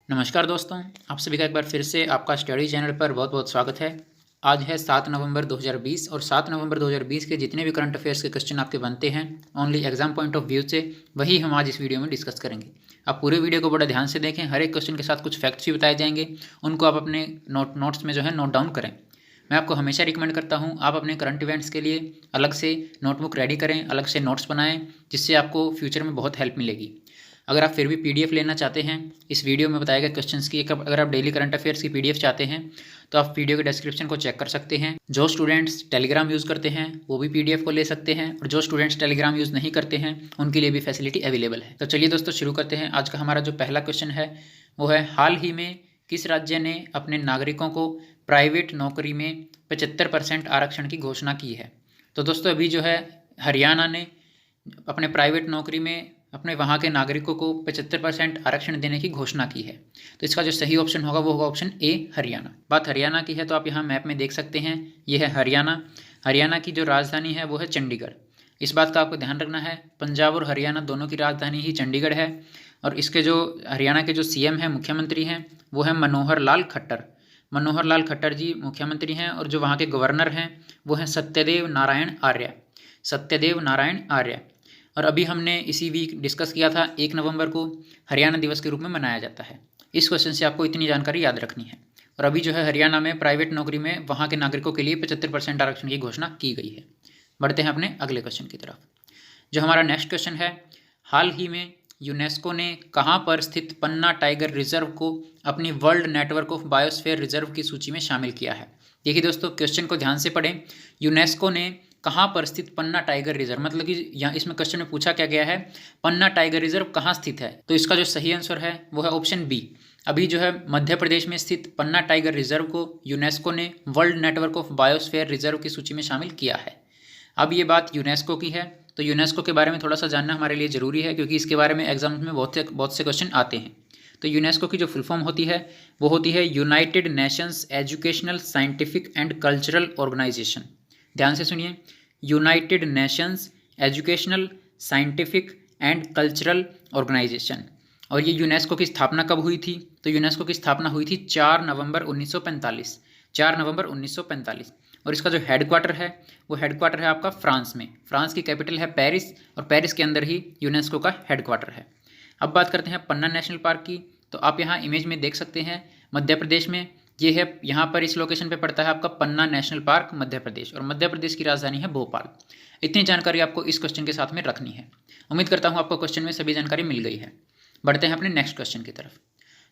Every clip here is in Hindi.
नमस्कार दोस्तों, आप सभी का एक बार फिर से आपका स्टडी चैनल पर बहुत बहुत स्वागत है। आज है 7 नवंबर 2020 और 7 नवंबर 2020 के जितने भी करंट अफेयर्स के क्वेश्चन आपके बनते हैं only exam point of view से, वही हम आज इस वीडियो में डिस्कस करेंगे। आप पूरे वीडियो को बड़ा ध्यान से देखें, हर एक क्वेश्चन के साथ कुछ फैक्ट्स भी बताए जाएंगे, उनको आप अपने नोट्स में नोट डाउन करें। मैं आपको हमेशा रिकमेंड करता हूँ आप अपने करंट इवेंट्स के लिए अलग से नोटबुक रेडी करें, अलग से नोट्स बनाएं, जिससे आपको फ्यूचर में बहुत हेल्प मिलेगी। अगर आप फिर भी पीडीएफ लेना चाहते हैं इस वीडियो में बताए गए क्वेश्चंस की, अगर आप डेली करंट अफेयर्स की पीडीएफ चाहते हैं तो आप वीडियो के डिस्क्रिप्शन को चेक कर सकते हैं। जो स्टूडेंट्स टेलीग्राम यूज़ करते हैं वो भी पीडीएफ को ले सकते हैं, और जो स्टूडेंट्स टेलीग्राम यूज़ नहीं करते हैं उनके लिए भी फैसिलिटी अवेलेबल है। तो चलिए दोस्तों शुरू करते हैं। आज का हमारा जो पहला क्वेश्चन है वो है, हाल ही में किस राज्य ने अपने नागरिकों को प्राइवेट नौकरी में 75% आरक्षण की घोषणा की है? तो दोस्तों अभी जो है हरियाणा ने अपने प्राइवेट नौकरी में अपने वहाँ के नागरिकों को 75% आरक्षण देने की घोषणा की है। तो इसका जो सही ऑप्शन होगा वो होगा ऑप्शन ए, हरियाणा। बात हरियाणा की है तो आप यहाँ मैप में देख सकते हैं, ये है हरियाणा। हरियाणा की जो राजधानी है वो है चंडीगढ़। इस बात का आपको ध्यान रखना है, पंजाब और हरियाणा दोनों की राजधानी ही चंडीगढ़ है। और इसके जो हरियाणा के जो सीएम हैं, मुख्यमंत्री हैं, वो है मनोहर लाल खट्टर। मनोहर लाल खट्टर जी मुख्यमंत्री हैं, और जो वहाँ के गवर्नर हैं वो हैं सत्यदेव नारायण आर्य। सत्यदेव नारायण आर्य। और अभी हमने इसी वीक डिस्कस किया था 1 नवंबर को हरियाणा दिवस के रूप में मनाया जाता है। इस क्वेश्चन से आपको इतनी जानकारी याद रखनी है। और अभी जो है हरियाणा में प्राइवेट नौकरी में वहाँ के नागरिकों के लिए 75% आरक्षण की घोषणा की गई है। बढ़ते हैं अपने अगले क्वेश्चन की तरफ। जो हमारा नेक्स्ट क्वेश्चन है, हाल ही में यूनेस्को ने कहाँ पर स्थित पन्ना टाइगर रिजर्व को अपनी world network of biosphere reserve की सूची में शामिल किया है? देखिए दोस्तों, क्वेश्चन को ध्यान से पढ़ें। यूनेस्को ने कहाँ पर स्थित पन्ना टाइगर रिजर्व, मतलब कि यहाँ इसमें क्वेश्चन में पूछा क्या गया है, पन्ना टाइगर रिजर्व कहाँ स्थित है? तो इसका जो सही आंसर है वो है ऑप्शन बी। अभी जो है मध्य प्रदेश में स्थित पन्ना टाइगर रिजर्व को यूनेस्को ने world network of biosphere reserve की सूची में शामिल किया है। अब ये बात यूनेस्को की है, तो यूनेस्को के बारे में थोड़ा सा जानना हमारे लिए ज़रूरी है, क्योंकि इसके बारे में एग्जाम में बहुत से क्वेश्चन आते हैं। तो यूनेस्को की जो फुल फॉर्म होती है वो होती है United Nations Educational Scientific and Cultural Organization. ध्यान से सुनिए, United Nations Educational Scientific and Cultural Organization. और ये यूनेस्को की स्थापना कब हुई थी? तो यूनेस्को की स्थापना हुई थी 4 नवंबर 1945। 4 नवंबर 1945। और इसका जो हेडक्वार्टर है वो हेडक्वार्टर है आपका फ्रांस में। फ्रांस की कैपिटल है पेरिस, और पेरिस के अंदर ही यूनेस्को का हेडक्वार्टर है। अब बात करते हैं पन्ना नेशनल पार्क की। तो आप यहाँ इमेज में देख सकते हैं, मध्य प्रदेश में ये है। यहाँ पर इस लोकेशन पे पड़ता है आपका पन्ना नेशनल पार्क, मध्य प्रदेश, और मध्य प्रदेश की राजधानी है भोपाल। इतनी जानकारी आपको इस क्वेश्चन के साथ में रखनी है। उम्मीद करता हूँ आपको क्वेश्चन में सभी जानकारी मिल गई है। बढ़ते हैं अपने नेक्स्ट क्वेश्चन की तरफ।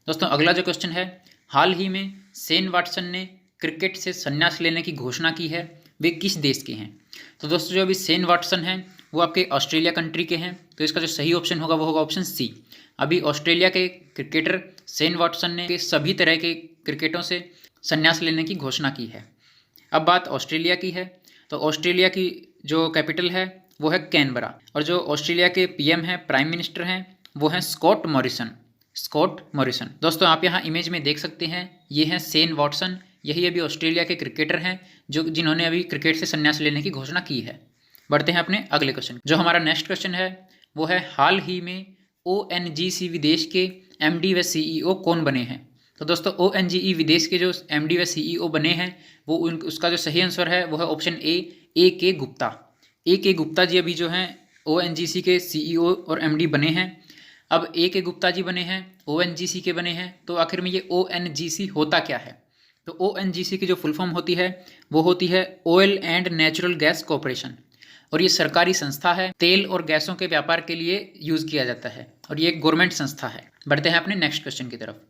दोस्तों अगला जो क्वेश्चन है, हाल ही में शेन वाटसन ने क्रिकेट से संन्यास लेने की घोषणा की है, वे किस देश के हैं? तो दोस्तों जो अभी शेन वाटसन हैं वो आपके ऑस्ट्रेलिया कंट्री के हैं। तो इसका जो सही ऑप्शन होगा वो होगा ऑप्शन सी। अभी ऑस्ट्रेलिया के क्रिकेटर शेन वाटसन ने सभी तरह के क्रिकेटों से संन्यास लेने की घोषणा की है। अब बात ऑस्ट्रेलिया की है, तो ऑस्ट्रेलिया की जो कैपिटल है वो है कैनबरा, और जो ऑस्ट्रेलिया के पीएम हैं, प्राइम मिनिस्टर हैं, वो हैं स्कॉट मॉरिसन। Scott Morrison. दोस्तों आप यहाँ इमेज में देख सकते हैं, ये हैं शेन वाटसन। यही अभी ऑस्ट्रेलिया के क्रिकेटर हैं जिन्होंने अभी क्रिकेट से संन्यास लेने की घोषणा की है। बढ़ते हैं अपने अगले क्वेश्चन। जो हमारा नेक्स्ट क्वेश्चन है वो है, हाल ही में ONGC विदेश के MD व CEO कौन बने हैं? तो दोस्तों ONGE विदेश के जो MD व CEO बने हैं वो उसका जो सही आंसर है वो है ऑप्शन ए के गुप्ता। ए के गुप्ता जी अभी जो हैं ONGC के CEO और MD बने हैं। अब ए के गुप्ता जी बने हैं, ONGC के बने हैं, तो आखिर में ये ONGC होता क्या है? तो ONGC की जो फुल फॉर्म होती है वो होती है oil and natural gas corporation, और ये सरकारी संस्था है। तेल और गैसों के व्यापार के लिए यूज़ किया जाता है, और ये एक गवर्नमेंट संस्था है। बढ़ते हैं अपने नेक्स्ट क्वेश्चन की तरफ।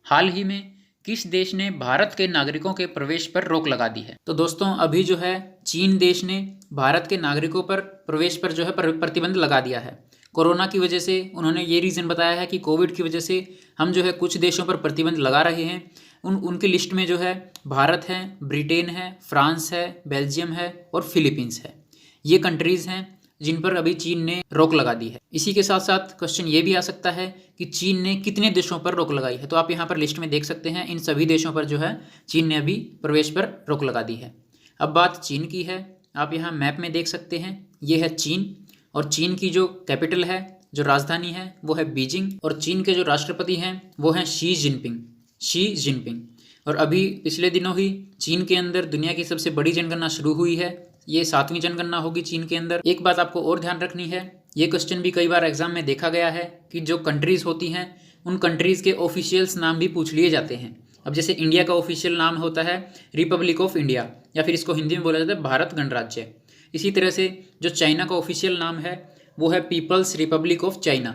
हाल ही में किस देश ने भारत के नागरिकों के प्रवेश पर रोक लगा दी है? तो दोस्तों अभी जो है चीन देश ने भारत के नागरिकों पर प्रवेश पर जो है प्रतिबंध लगा दिया है। कोरोना की वजह से उन्होंने ये रीज़न बताया है कि कोविड की वजह से हम जो है कुछ देशों पर प्रतिबंध लगा रहे हैं। उनकी लिस्ट में जो है भारत है, ब्रिटेन है, फ्रांस है, बेल्जियम है और फिलीपींस है। ये कंट्रीज़ हैं जिन पर अभी चीन ने रोक लगा दी है। इसी के साथ साथ क्वेश्चन ये भी आ सकता है कि चीन ने कितने देशों पर रोक लगाई है? तो आप यहाँ पर लिस्ट में देख सकते हैं, इन सभी देशों पर जो है चीन ने अभी प्रवेश पर रोक लगा दी है। अब बात चीन की है, आप यहाँ मैप में देख सकते हैं, ये है चीन, और चीन की जो कैपिटल है जो राजधानी है वो है बीजिंग, और चीन के जो राष्ट्रपति हैं वो हैं शी जिनपिंग। और अभी पिछले दिनों ही चीन के अंदर दुनिया की सबसे बड़ी जनगणना शुरू हुई है। ये 7वीं जनगणना होगी चीन के अंदर। एक बात आपको और ध्यान रखनी है, ये क्वेश्चन भी कई बार एग्जाम में देखा गया है कि जो कंट्रीज होती हैं उन कंट्रीज के ऑफिशियल्स नाम भी पूछ लिए जाते हैं। अब जैसे इंडिया का ऑफिशियल नाम होता है रिपब्लिक ऑफ इंडिया, या फिर इसको हिंदी में बोला जाता है भारत गणराज्य। इसी तरह से जो चाइना का ऑफिशियल नाम है वो है पीपल्स रिपब्लिक ऑफ चाइना,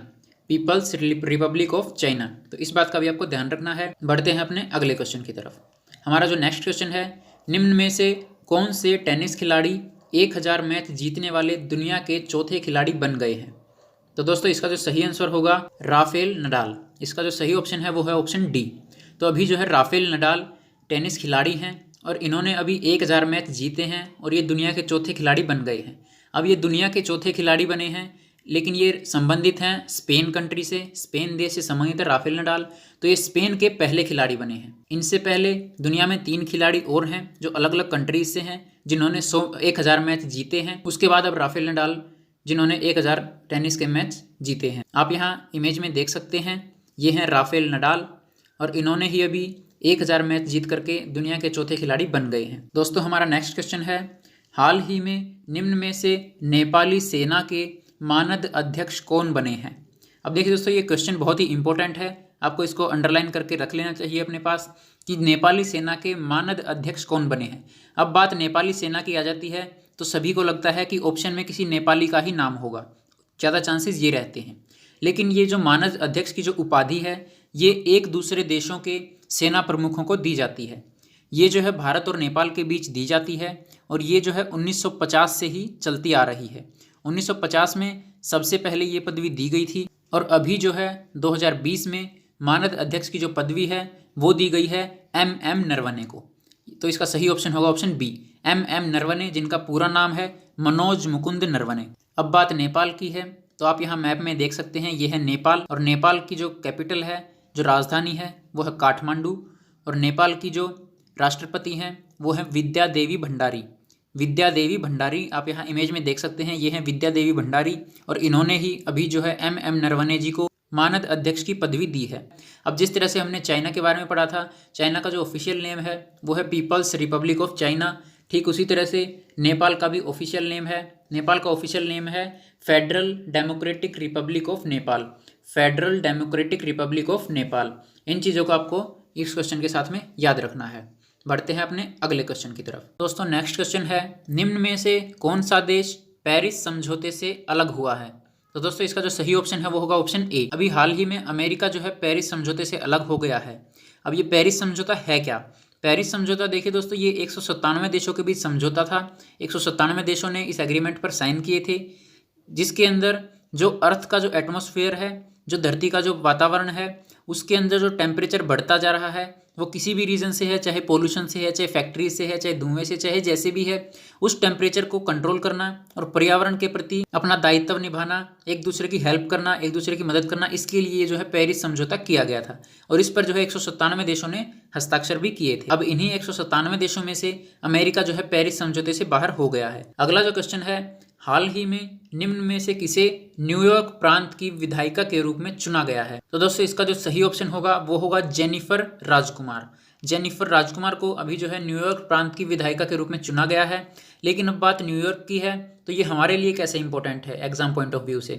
तो इस बात का भी आपको ध्यान रखना है। बढ़ते हैं अपने अगले क्वेश्चन की तरफ। हमारा जो नेक्स्ट क्वेश्चन है, निम्न में से कौन से टेनिस खिलाड़ी 1000 मैच जीतने वाले दुनिया के चौथे खिलाड़ी बन गए हैं? तो दोस्तों इसका जो सही आंसर होगा राफेल नडाल। इसका जो सही ऑप्शन है वो है ऑप्शन डी। तो अभी जो है राफेल नडाल टेनिस खिलाड़ी हैं और इन्होंने अभी 1000 मैच जीते हैं और ये दुनिया के चौथे खिलाड़ी बन गए हैं। अब ये दुनिया के चौथे खिलाड़ी बने हैं, लेकिन ये संबंधित हैं स्पेन कंट्री से, स्पेन देश से संबंधित है राफेल नडाल। तो ये स्पेन के पहले खिलाड़ी बने हैं। इनसे पहले दुनिया में 3 खिलाड़ी और हैं जो अलग अलग कंट्रीज से हैं जिन्होंने 1000 मैच जीते हैं। उसके बाद अब राफेल नडाल जिन्होंने 1000 टेनिस के मैच जीते हैं। आप यहाँ इमेज में देख सकते हैं, ये हैं राफेल नडाल और इन्होंने ही अभी 1000 मैच जीत करके दुनिया के चौथे खिलाड़ी बन गए हैं। दोस्तों हमारा नेक्स्ट क्वेश्चन है, हाल ही में निम्न में से नेपाली सेना के मानद अध्यक्ष कौन बने हैं? अब देखिए दोस्तों ये क्वेश्चन बहुत ही इंपॉर्टेंट है, आपको इसको अंडरलाइन करके रख लेना चाहिए अपने पास कि नेपाली सेना के मानद अध्यक्ष कौन बने हैं। अब बात नेपाली सेना की आ जाती है तो सभी को लगता है कि ऑप्शन में किसी नेपाली का ही नाम होगा, ज़्यादा चांसेस ये रहते हैं। लेकिन ये जो मानद अध्यक्ष की जो उपाधि है ये एक दूसरे देशों के सेना प्रमुखों को दी जाती है। ये जो है भारत और नेपाल के बीच दी जाती है और ये जो है 1950 से ही चलती आ रही है। 1950 में सबसे पहले ये पदवी दी गई थी और अभी जो है 2020 में मानद अध्यक्ष की जो पदवी है वो दी गई है MM नरवणे को। तो इसका सही ऑप्शन होगा ऑप्शन बी, MM नरवणे, जिनका पूरा नाम है मनोज मुकुंद नरवणे। अब बात नेपाल की है तो आप यहाँ मैप में देख सकते हैं, ये है नेपाल और नेपाल की जो कैपिटल है, जो राजधानी है वो है काठमांडू। और नेपाल की जो राष्ट्रपति हैं वो है विद्या देवी भंडारी। आप यहाँ इमेज में देख सकते हैं, ये हैं विद्या देवी भंडारी और इन्होंने ही अभी जो है MM नरवणे जी को मानद अध्यक्ष की पदवी दी है। अब जिस तरह से हमने चाइना के बारे में पढ़ा था, चाइना का जो ऑफिशियल नेम है वो है पीपल्स रिपब्लिक ऑफ चाइना, ठीक उसी तरह से नेपाल का भी ऑफिशियल नेम है। नेपाल का ऑफिशियल नेम है federal democratic republic of Nepal. इन चीज़ों को आपको इस क्वेश्चन के साथ में याद रखना है। बढ़ते हैं अपने अगले क्वेश्चन की तरफ। दोस्तों नेक्स्ट क्वेश्चन है, निम्न में से कौन सा देश पेरिस समझौते से अलग हुआ है? तो दोस्तों इसका जो सही ऑप्शन है वो होगा ऑप्शन ए। अभी हाल ही में अमेरिका जो है पेरिस समझौते से अलग हो गया है। अब ये पेरिस समझौता है क्या? पेरिस समझौता देखिए दोस्तों, ये 197 देशों के बीच समझौता था। 197 देशों ने इस एग्रीमेंट पर साइन किए थे, जिसके अंदर जो अर्थ का जो एटमॉस्फेयर है, जो धरती का जो वातावरण है, उसके अंदर जो टेम्परेचर बढ़ता जा रहा है वो किसी भी रीज़न से है, चाहे पोल्यूशन से है, चाहे फैक्ट्री से है, चाहे धुएं से, चाहे जैसे भी है, उस टेम्परेचर को कंट्रोल करना और पर्यावरण के प्रति अपना दायित्व निभाना, एक दूसरे की हेल्प करना, एक दूसरे की मदद करना, इसके लिए जो है पेरिस समझौता किया गया था और इस पर जो है 197 देशों ने हस्ताक्षर भी किए थे। अब इन्हीं 197 देशों में से अमेरिका जो है पेरिस समझौते से बाहर हो गया है। अगला जो क्वेश्चन है, हाल ही में निम्न में से किसे न्यूयॉर्क प्रांत की विधायिका के रूप में चुना गया है? तो दोस्तों इसका जो सही ऑप्शन होगा वो होगा जेनिफर राजकुमार को अभी जो है न्यूयॉर्क प्रांत की विधायिका के रूप में चुना गया है। लेकिन अब बात न्यूयॉर्क की है तो ये हमारे लिए कैसे इंपॉर्टेंट है एग्जाम पॉइंट ऑफ व्यू से?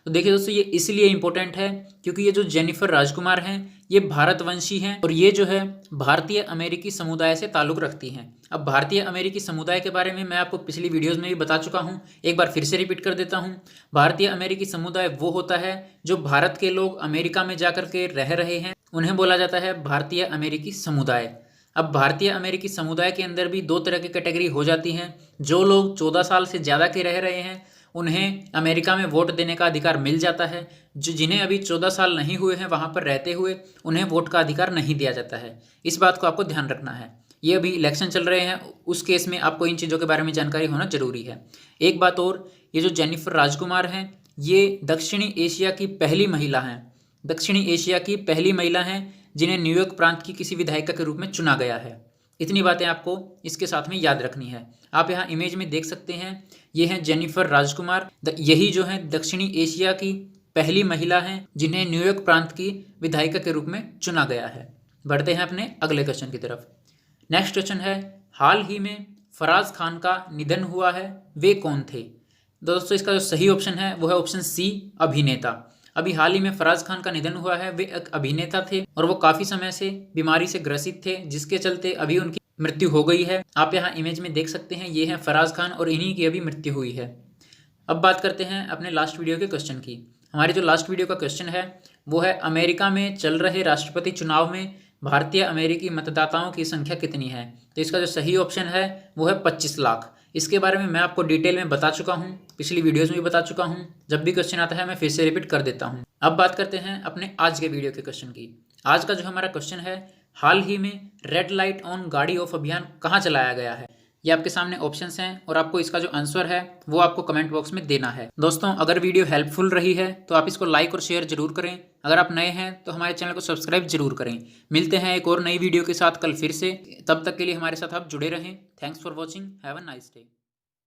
तो देखिए दोस्तों ये इसलिए इंपॉर्टेंट है क्योंकि ये जो जेनिफर राजकुमार हैं ये भारतवंशी हैं और ये जो है भारतीय अमेरिकी समुदाय से ताल्लुक़ रखती हैं। अब भारतीय अमेरिकी समुदाय के बारे में मैं आपको पिछली वीडियोज़ में भी बता चुका हूँ, एक बार फिर से रिपीट कर देता हूँ। भारतीय अमेरिकी समुदाय वो होता है जो भारत के लोग अमेरिका में जाकर के रह रहे हैं, उन्हें बोला जाता है भारतीय अमेरिकी समुदाय। अब भारतीय अमेरिकी समुदाय के अंदर भी 2 तरह की कैटेगरी हो जाती हैं। जो लोग 14 साल से ज़्यादा के रह रहे हैं उन्हें अमेरिका में वोट देने का अधिकार मिल जाता है। जो जिन्हें अभी 14 साल नहीं हुए हैं वहाँ पर रहते हुए उन्हें वोट का अधिकार नहीं दिया जाता है। इस बात को आपको ध्यान रखना है। ये अभी इलेक्शन चल रहे हैं, उस केस में आपको इन चीज़ों के बारे में जानकारी होना जरूरी है। एक बात और, ये जो जेनिफर राजकुमार हैं ये दक्षिणी एशिया की पहली महिला हैं जिन्हें न्यूयॉर्क प्रांत की किसी विधायिका के रूप में चुना गया है। इतनी बातें आपको इसके साथ में याद रखनी है। आप यहाँ इमेज में देख सकते हैं, ये हैं जेनिफर राजकुमार, यही जो है दक्षिणी एशिया की पहली महिला हैं जिन्हें न्यूयॉर्क प्रांत की विधायिका के रूप में चुना गया है। बढ़ते हैं अपने अगले क्वेश्चन की तरफ। नेक्स्ट क्वेश्चन है, हाल ही में फराज खान का निधन हुआ है, वे कौन थे? दोस्तों इसका जो सही ऑप्शन है वो है ऑप्शन सी, अभिनेता। अभी हाल ही में फराज खान का निधन हुआ है। वे एक अभिनेता थे और वो काफ़ी समय से बीमारी से ग्रसित थे, जिसके चलते अभी उनकी मृत्यु हो गई है। आप यहाँ इमेज में देख सकते हैं, ये है फराज खान और इन्हीं की अभी मृत्यु हुई है। अब बात करते हैं अपने लास्ट वीडियो के क्वेश्चन की। हमारे जो लास्ट वीडियो का क्वेश्चन है वो है, अमेरिका में चल रहे राष्ट्रपति चुनाव में भारतीय अमेरिकी मतदाताओं की संख्या कितनी है? तो इसका जो सही ऑप्शन है वो है 25 लाख। इसके बारे में मैं आपको डिटेल में बता चुका हूँ, पिछली वीडियोज़ में भी बता चुका हूँ। जब भी क्वेश्चन आता है मैं फिर से रिपीट कर देता हूँ। अब बात करते हैं अपने आज के वीडियो के क्वेश्चन की। आज का जो हमारा क्वेश्चन है, हाल ही में रेड लाइट ऑन गाड़ी ऑफ अभियान कहाँ चलाया गया है? ये आपके सामने ऑप्शंस हैं और आपको इसका जो आंसर है वो आपको कमेंट बॉक्स में देना है। दोस्तों अगर वीडियो हेल्पफुल रही है तो आप इसको लाइक और शेयर जरूर करें। अगर आप नए हैं तो हमारे चैनल को सब्सक्राइब जरूर करें। मिलते हैं एक और नई वीडियो के साथ कल फिर से। तब तक के लिए हमारे साथ आप जुड़े रहें। Thanks for watching. Have a nice day.